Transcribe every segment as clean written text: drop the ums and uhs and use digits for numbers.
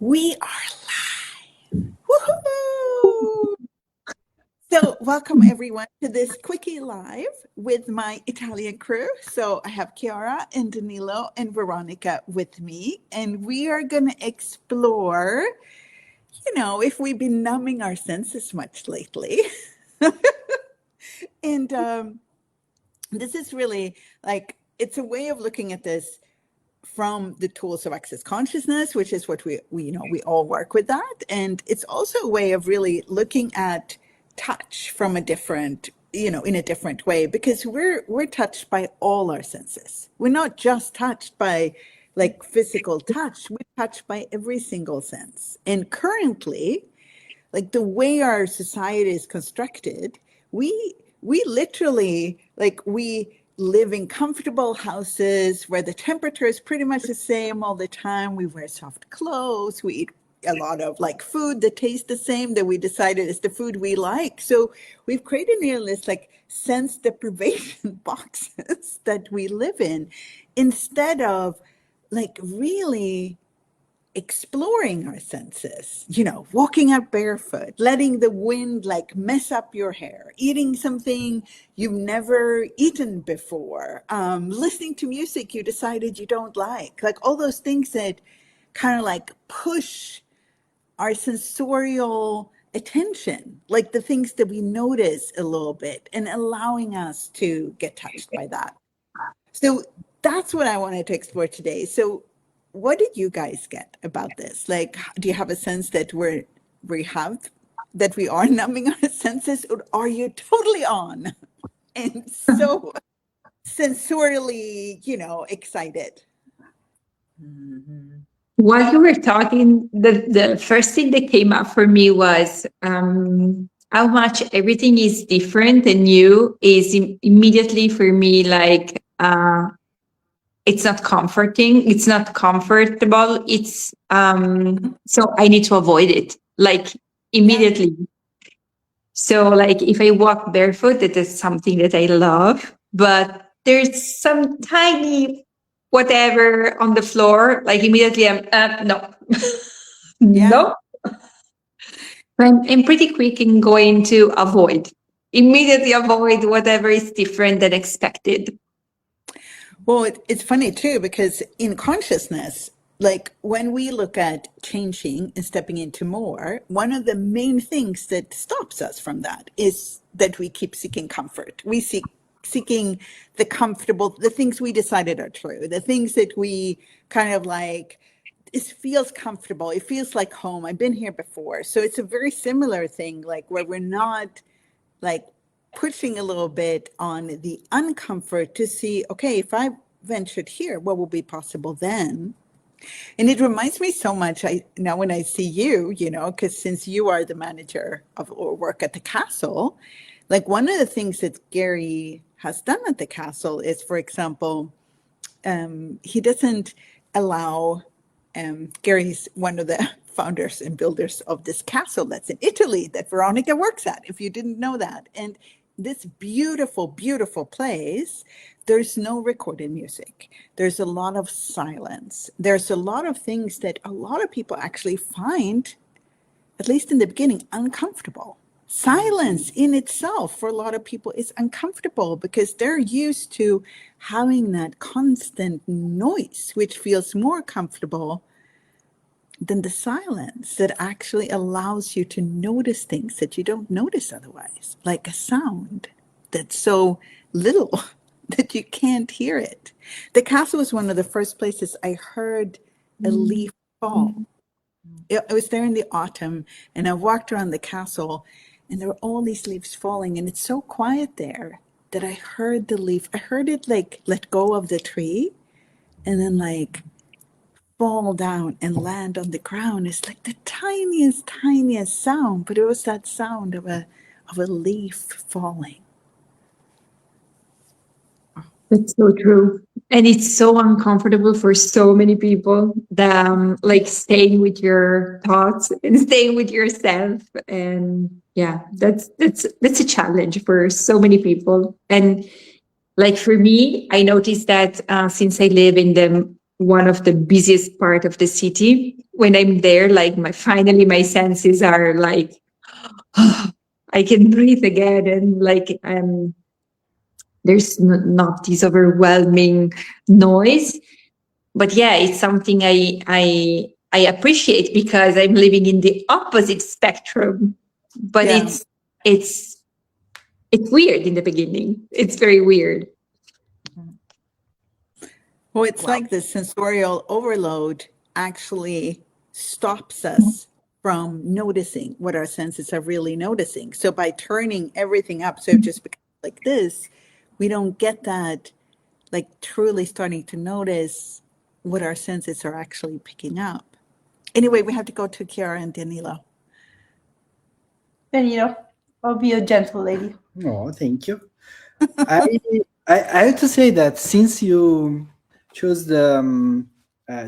We are live. Woohoo! So, welcome everyone to this quickie live with my Italian crew. So, I have Chiara and Danilo and Veronica with me, and we are going to explore, if we've been numbing our senses much lately. and this is really like, it's a way of looking at this from the tools of access consciousness, which is what we all work with that. And it's also a way of really looking at touch from a different, in a different way, because we're touched by all our senses. We're not just touched by like physical touch, we're touched by every single sense. And currently, like the way our society is constructed, we literally we live in comfortable houses where the temperature is pretty much the same all the time. We wear soft clothes. We eat a lot of like food that tastes the same that we decided is the food we like. So we've created nearly this like sense deprivation boxes that we live in, instead of like really exploring our senses, walking out barefoot, letting the wind like mess up your hair, eating something you've never eaten before, listening to music you decided you don't like all those things that kind of like push our sensorial attention, like the things that we notice a little bit and allowing us to get touched by that. So that's what I wanted to explore today. So what did you guys get about this? Like, do you have a sense that we are numbing our senses, or are you totally on and so sensorially, excited? While you were talking, the first thing that came up for me was how much everything is different and new is immediately for me like it's not comforting, it's not comfortable, it's so I need to avoid it like immediately. Yeah. So like if I walk barefoot, that is something that I love, but there's some tiny whatever on the floor, like immediately I'm no. Yeah. No. I'm pretty quick in going to avoid, immediately avoid whatever is different than expected. Well, it's funny too, because in consciousness, like when we look at changing and stepping into more, one of the main things that stops us from that is that we keep seeking comfort. We seeking the comfortable, the things we decided are true, the things that we kind of like, it feels comfortable. It feels like home. I've been here before. So it's a very similar thing, like where we're not like pushing a little bit on the uncomfort to see, okay, if I ventured here, what will be possible then? And it reminds me so much, now when I see you, because since you are the manager of or work at the castle, like one of the things that Gary has done at the castle is, for example, he doesn't allow, Gary's one of the founders and builders of this castle that's in Italy that Veronica works at, if you didn't know that. And this beautiful, beautiful place, there's no recorded music. There's a lot of silence. There's a lot of things that a lot of people actually find, at least in the beginning, uncomfortable. Silence in itself for a lot of people is uncomfortable because they're used to having that constant noise, which feels more comfortable than the silence that actually allows you to notice things that you don't notice otherwise, like a sound that's so little that you can't hear it. The castle was one of the first places I heard a leaf fall. I was there in the autumn and I walked around the castle and there were all these leaves falling, and it's so quiet there that I heard the leaf. I heard it like let go of the tree and then like fall down and land on the ground. It's like the tiniest sound, but it was that sound of a leaf falling. That's so true. And it's so uncomfortable for so many people that like staying with your thoughts and staying with yourself. And yeah, that's a challenge for so many people. And like for me, I noticed that since I live in one of the busiest part of the city, when I'm there, like finally my senses are like, I can breathe again, and like there's not this overwhelming noise. But yeah, it's something I appreciate because I'm living in the opposite spectrum. But Yeah. it's weird in the beginning. It's very weird. Well, it's Wow. like the sensorial overload actually stops us from noticing what our senses are really noticing. So by turning everything up, so it just becomes like this, we don't get that, like truly starting to notice what our senses are actually picking up. Anyway, we have to go to Chiara and Danilo. Danilo, I'll be a gentle lady. No, thank you. I, I have to say that since you chose the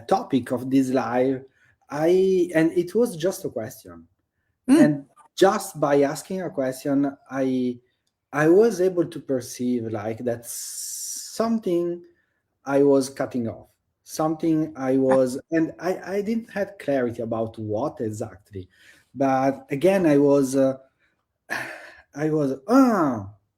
topic of this live, and it was just a question, and just by asking a question, I was able to perceive like that something I was cutting off, something I was, and I didn't have clarity about what exactly, but again I was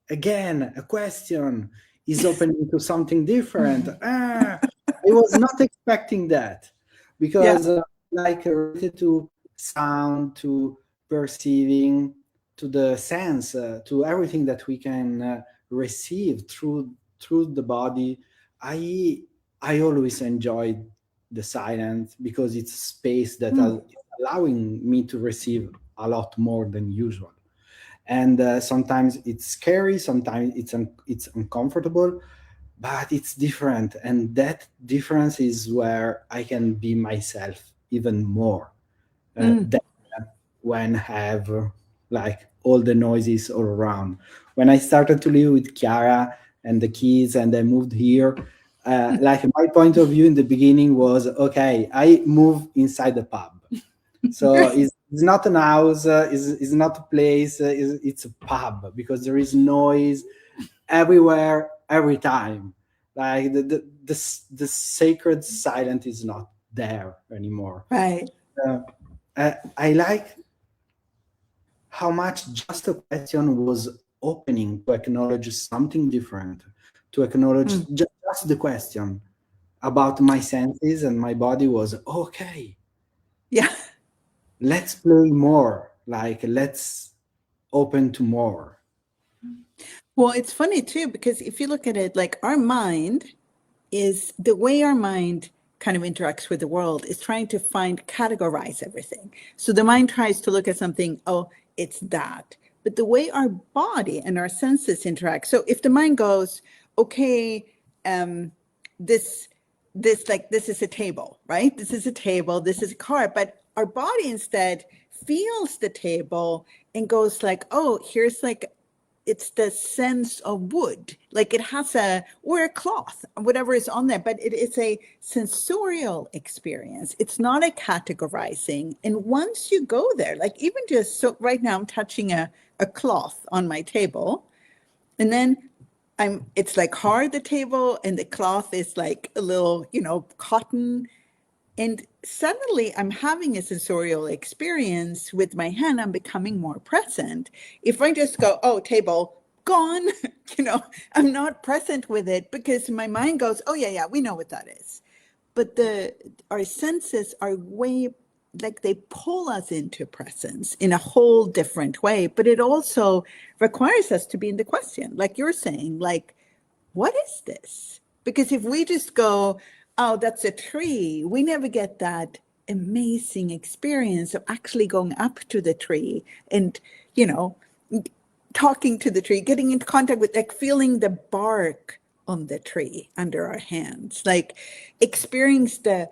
again a question is opening to something different. I was not expecting that Yeah. because like related to sound, to perceiving, to the sense, to everything that we can receive through the body. I always enjoyed the silence because it's space that is allowing me to receive a lot more than usual, and sometimes it's scary, sometimes it's uncomfortable, but it's different, and that difference is where I can be myself even more than when have like all the noises all around. When I started to live with Chiara and the kids and I moved here, like my point of view in the beginning was, okay, I move inside the pub. So it's not an house, it's not a place, it's a pub because there is noise everywhere, every time. Like the sacred silence is not there anymore. Right. I like how much just a question was opening to acknowledge something different, to acknowledge just the question about my senses and my body was okay. Yeah. Let's play more, like let's open to more. Well, it's funny too, because if you look at it, like our mind is the way our mind kind of interacts with the world is trying to categorize everything. So the mind tries to look at something, oh, it's that. But the way our body and our senses interact. So if the mind goes, okay, this is a table, right? This is a table, this is a car, but our body instead feels the table and goes like, oh, here's like, it's the sense of wood, like it has or a cloth, whatever is on there, but it is a sensorial experience. It's not a categorizing. And once you go there, like even just so right now I'm touching a cloth on my table, and then it's like hard, the table, and the cloth is like a little, cotton. And suddenly I'm having a sensorial experience with my hand. I'm becoming more present. If I just go, oh, table, gone, I'm not present with it because my mind goes, oh, yeah, we know what that is. But our senses are way, like they pull us into presence in a whole different way. But it also requires us to be in the question, like you're saying, like, what is this? Because if we just go, oh, that's a tree, we never get that amazing experience of actually going up to the tree and, talking to the tree, getting into contact with, like feeling the bark on the tree under our hands, like experience the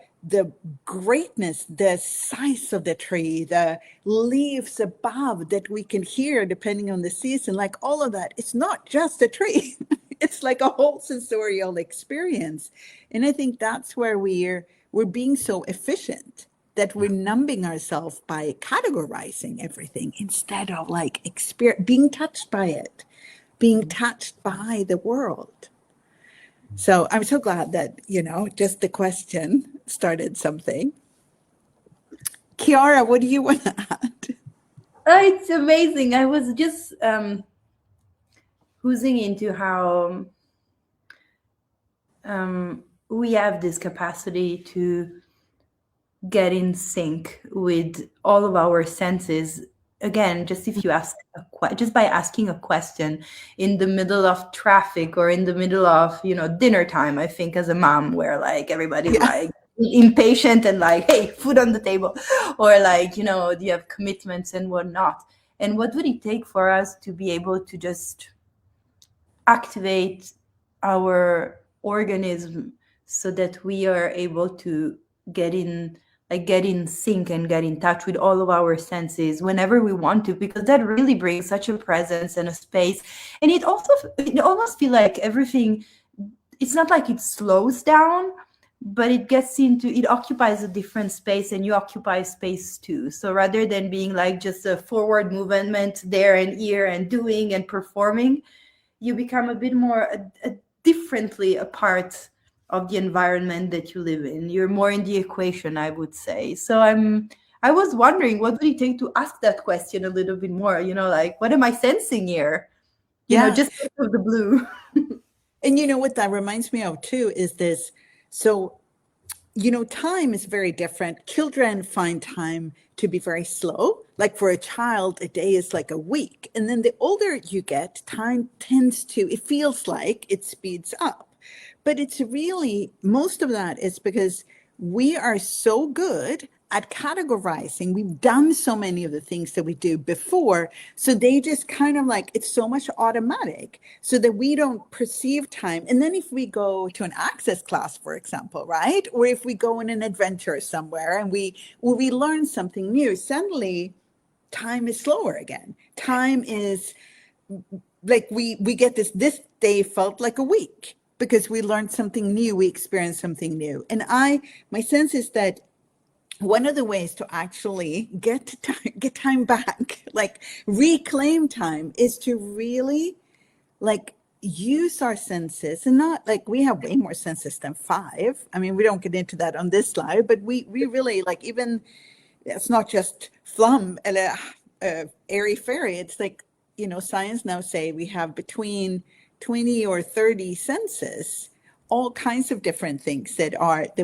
greatness, the size of the tree, the leaves above that we can hear depending on the season, like all of that. It's not just a tree. It's like a whole sensorial experience. And I think that's where we're being so efficient, that we're numbing ourselves by categorizing everything instead of like being touched by it, being touched by the world. So I'm so glad that, just the question started something. Chiara, what do you want to add? It's amazing. I was just oozing into how we have this capacity to get in sync with all of our senses. Again, just if you ask just by asking a question in the middle of traffic or in the middle of dinner time, I think as a mom, where like everybody's like impatient and like, hey, food on the table, or like you have commitments and whatnot. And what would it take for us to be able to just activate our organism so that we are able to get in sync and get in touch with all of our senses whenever we want to, because that really brings such a presence and a space. And it almost feels like everything, it's not like it slows down, but it occupies a different space, and you occupy space too. So rather than being like just a forward movement there and here and doing and performing, you become a bit more differently a part of the environment that you live in. You're more in the equation, I would say. So I was wondering, what would it take to ask that question a little bit more? Like, what am I sensing here? Just out of the blue. And you know what that reminds me of too is this. So, time is very different. Children find time to be very slow. Like for a child, a day is like a week. And then the older you get, time it feels like it speeds up. But it's really, most of that is because we are so good at categorizing. We've done so many of the things that we do before. So they just kind of like, it's so much automatic so that we don't perceive time. And then if we go to an access class, for example, right? Or if we go on an adventure somewhere and we learn something new, suddenly time is slower again. Time is like, we get this day felt like a week because we learned something new, we experienced something new. And my sense is that one of the ways to actually get time back, like reclaim time, is to really like use our senses, and not like we have way more senses than 5. I mean, we don't get into that on this slide, but we really like, even it's not just flum, airy fairy. It's like, science now say we have between 20 or 30 senses, all kinds of different things that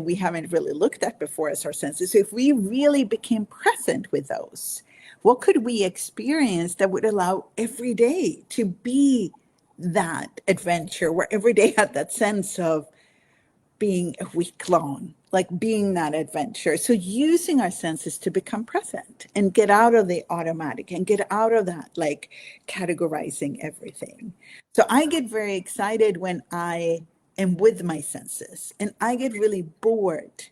we haven't really looked at before as our senses. So if we really became present with those, what could we experience that would allow every day to be that adventure, where every day had that sense of being a week long, like being that adventure. So using our senses to become present and get out of the automatic and get out of that, like categorizing everything. So I get very excited when I am with my senses, and I get really bored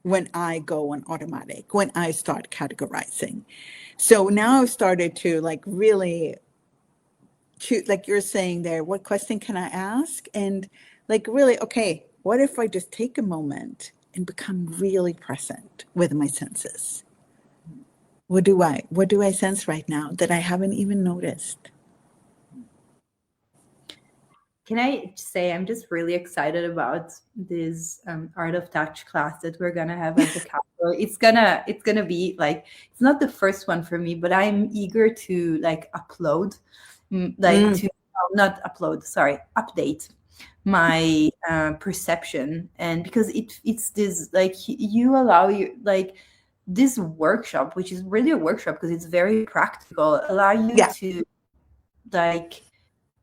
when I go on automatic, when I start categorizing. So now I've started to like really choose, like you're saying there, what question can I ask? And like, really, okay, what if I just take a moment and become really present with my senses? What do I sense right now that I haven't even noticed? Can I say I'm just really excited about this Art of Touch class that we're gonna have at the Capitol. It's gonna be like, it's not the first one for me, but I'm eager to like upload, to not upload, sorry, update my perception. And because it's this, like, you allow you, like, this workshop, which is really a workshop because it's very practical, allow you to like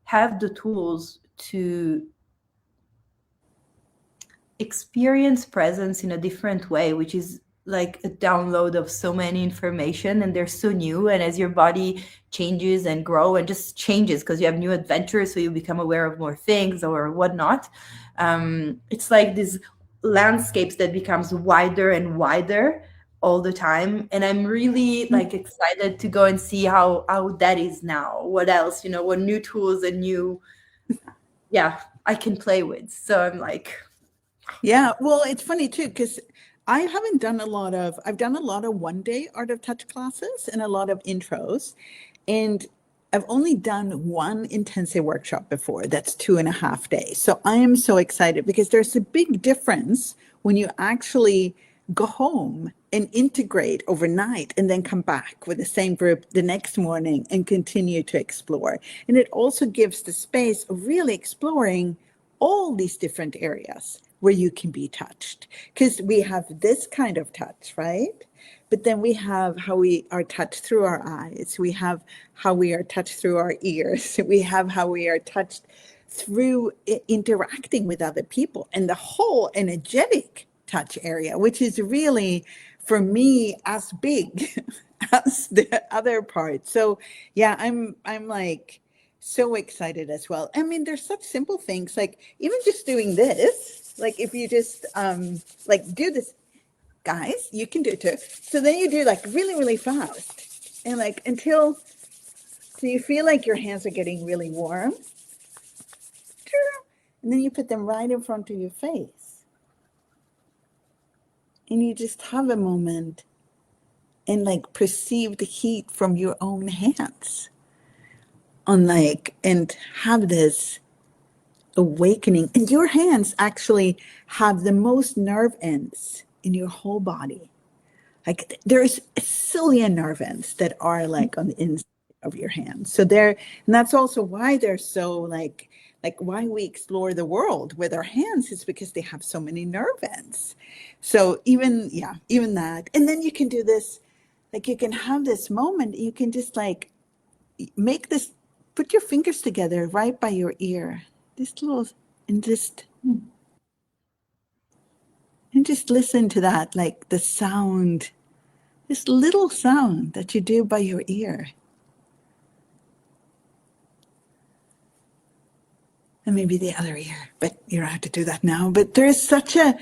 have the tools to experience presence in a different way, which is like a download of so many information, and they're so new. And as your body changes and grow and just changes because you have new adventures, so you become aware of more things or whatnot, it's like these landscapes that becomes wider and wider all the time. And I'm really like excited to go and see how that is now. What else, what new tools and new I can play with. So I'm like, well, it's funny too, because I've done a lot of one-day Art of Touch classes and a lot of intros, and I've only done one intensive workshop before that's 2.5 days. So I am so excited because there's a big difference when you actually go home and integrate overnight and then come back with the same group the next morning and continue to explore. And it also gives the space of really exploring all these different areas where you can be touched, because we have this kind of touch, right? But then we have how we are touched through our eyes. We have how we are touched through our ears. We have how we are touched through interacting with other people, and the whole energetic touch area, which is really, for me, as big as the other part. So yeah, I'm like so excited as well. I mean, there's such simple things, like even just doing this, like if you just like do this, guys, you can do it too. So then you do like really, really fast, and like until, so you feel like your hands are getting really warm. And then you put them right in front of your face. And you just have a moment and like perceive the heat from your own hands on like, and have this awakening. And your hands actually have the most nerve ends in your whole body. Like there's a zillion nerve ends that are like on the inside of your hands. So they're, and that's also why they're so like why we explore the world with our hands is because they have so many nerve ends. So even that. And then you can do this, like you can have this moment, you can just like make this, put your fingers together right by your ear, this little, and just listen to that, like the sound, this little sound that you do by your ear. And maybe the other ear, but you don't have to do that now. But there is such a,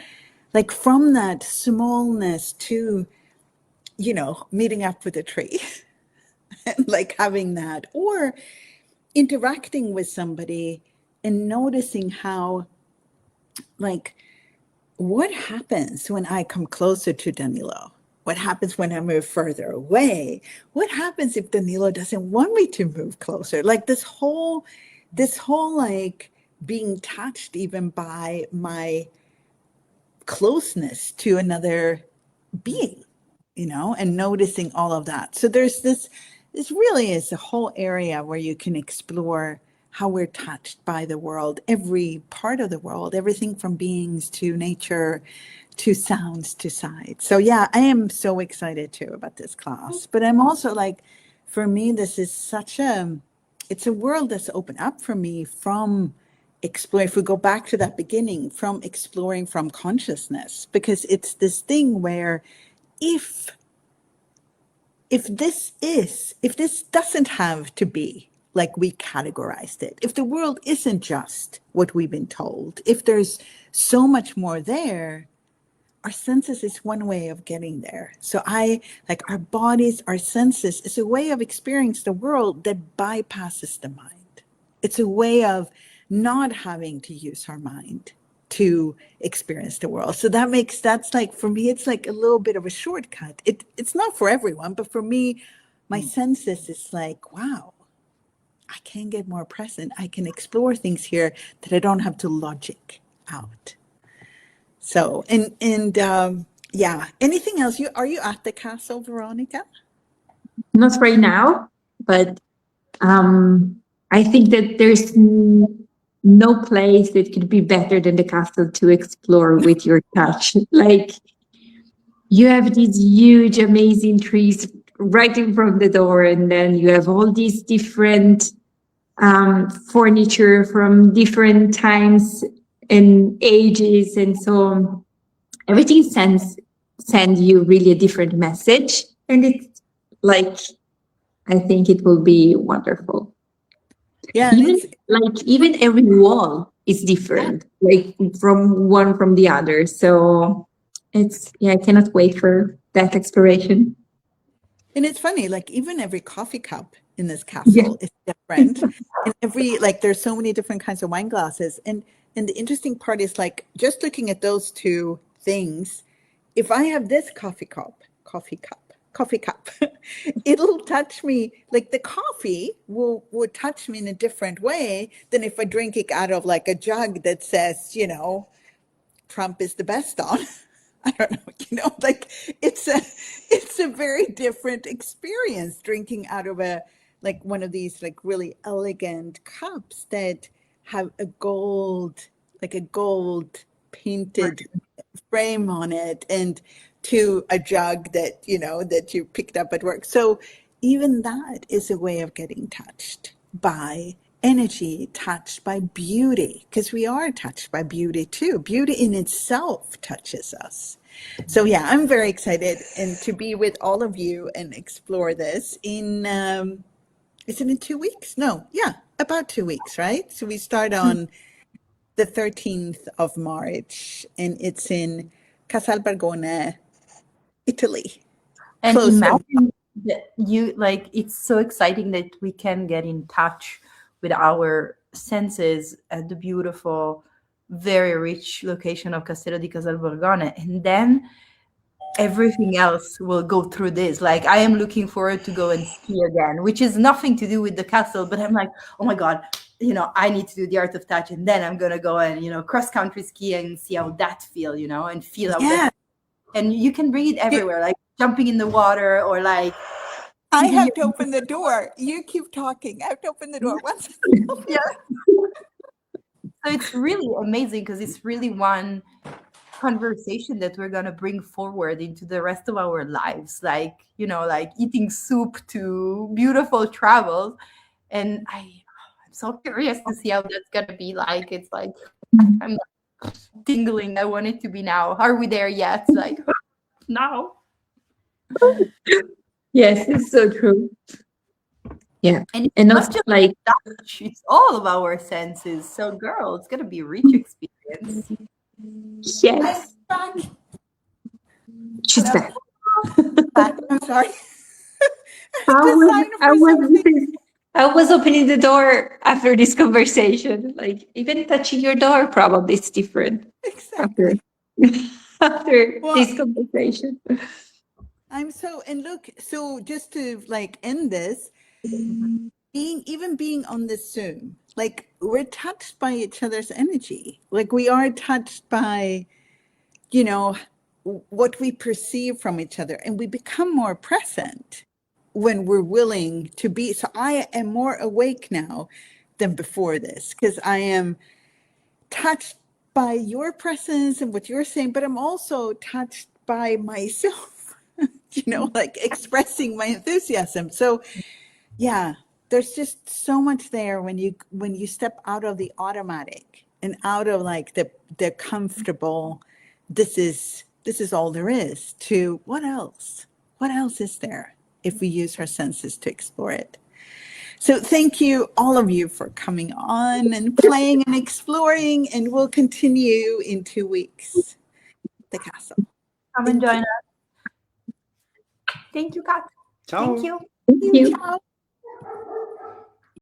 like from that smallness to, you know, meeting up with a tree and like having that, or interacting with somebody and noticing how, like, what happens when I come closer to Danilo? What happens when I move further away? What happens if Danilo doesn't want me to move closer? Like this whole like being touched even by my closeness to another being, you know, and noticing all of that. So there's this really is a whole area where you can explore how we're touched by the world, every part of the world, everything from beings to nature, to sounds, to sight. So yeah, I am so excited too about this class, but I'm also like, for me, this is such it's a world that's opened up for me from explore, if we go back to that beginning, from exploring from consciousness, because it's this thing where if this doesn't have to be like we categorized it, if the world isn't just what we've been told, if there's so much more there, our senses is one way of getting there. So like our bodies, our senses is a way of experiencing the world that bypasses the mind. It's a way of not having to use our mind to experience the world. So that's like, for me, it's like a little bit of a shortcut. It's not for everyone, but for me, my senses is like, wow, I can get more present. I can explore things here that I don't have to logic out. So, yeah, anything else? Are you at the castle, Veronica? Not right now, but I think that there's no place that could be better than the castle to explore with your touch. Like you have these huge, amazing trees right in front of the door, and then you have all these different furniture from different times and ages, and so everything send you really a different message, and it's like, I think it will be wonderful. Yeah, even every wall is different, like from the other. So I cannot wait for that exploration. And it's funny, like even every coffee cup in this castle is different. And like there's so many different kinds of wine glasses. And the interesting part is like just looking at those two things, if I have this coffee cup, it'll touch me, like the coffee would touch me in a different way than if I drink it out of like a jug that says, you know, Trump is the best on. I don't know, you know, like it's a different experience drinking out of one of these like really elegant cups that have a gold painted frame on it, and to a jug that you picked up at work. So even that is a way of getting touched by energy, touched by beauty, because we are touched by beauty too. Beauty in itself touches us. So yeah, I'm very excited and to be with all of you and explore this in is it in 2 weeks? No, yeah, about 2 weeks, right? So we start on the 13th of March, and it's in Casalborgone, Italy. And Close to- imagine that it's so exciting that we can get in touch with our senses at the beautiful, very rich location of Castello di Casalborgone. And then everything else will go through this. Like, I am looking forward to go and ski again, which is nothing to do with the castle, but I'm like, oh my God, I need to do the art of touch. And then I'm going to go and, cross-country ski and see how that feel, and feel how that. And you can bring it everywhere, like jumping in the water or like. I have to open the door. You keep talking. I have to open the door once. Yeah. So it's really amazing because it's really one conversation that we're going to bring forward into the rest of our lives, like eating soup to beautiful travels. And I'm so curious to see how that's going to be like. It's like I'm tingling. I want it to be now. Are we there yet? Like now. Yes, it's so true. Yeah. And it's And not also just like touch, it's all of our senses. So girl, it's going to be a rich experience. yes. She's back. I'm sorry. I was opening the door after this conversation. Like, even touching your door probably is different. Exactly. After this conversation. So just to end this, being on this Zoom, like, we're touched by each other's energy. Like, we are touched by, what we perceive from each other, and we become more present when we're willing to be. So I am more awake now than before this, because I am touched by your presence and what you're saying, but I'm also touched by myself, like expressing my enthusiasm. So yeah, there's just so much there when you step out of the automatic and out of the comfortable, this is all there is, to what else is there if we use our senses to explore it. So thank you, all of you, for coming on and playing and exploring, and we'll continue in 2 weeks. The castle. Come and join us. Thank you, Kat. Ciao. Thank you. Thank you. Ciao.